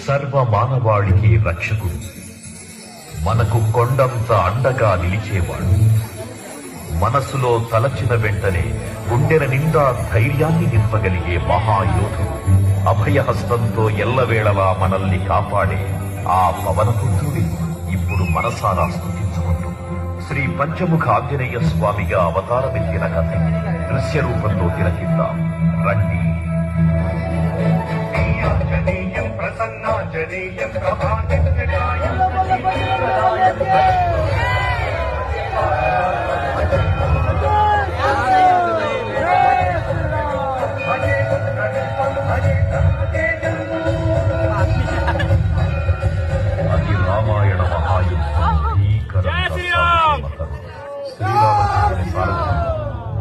సర్వ మానవాళికి రక్షకుడు, మనకు కొండంత అండగా నిలిచేవాడు. మనసులో తలచిన వెంటనే గుండెల నిండా ధైర్యాన్ని నింపగలిగే మహాయోధుడు, అభయహస్తంతో ఎల్లవేళలా మనల్ని కాపాడే ఆ పవనపుత్రుడి ఇప్పుడు మనసారా స్తుతించుకుంటూ శ్రీ పంచముఖ ఆంజనేయ స్వామిగా అవతారమెత్తిన కథ దృశ్య రూపంలో తిలకిద్దాం రండి. ప్రసన్నాంజనేయం అది రామాయణ మహాయుద్ధం. శ్రీరామచంద్రుని సారథ్యం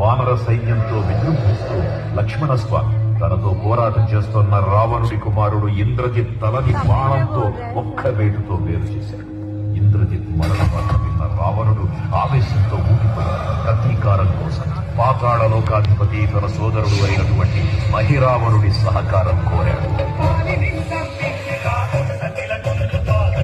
వానర సైన్యంతో విజృంభిస్తూ లక్ష్మణస్వామి తనతో పోరాటం చేస్తున్న రావణుడి కుమారుడు ఇంద్రజిత్ తలని బాణంతో ఒక్క వేటుతో వేరు చేశాడు. ఇంద్రజిత్ మరణ వార్త విన్న రావణుడు ఆవేశంతో ఊగిపోయాడు. ప్రతీకారం కోసం పాతాళ లోకాధిపతి తన సోదరుడు అయినటువంటి మహిరావణుడి సహకారం కోరాడు.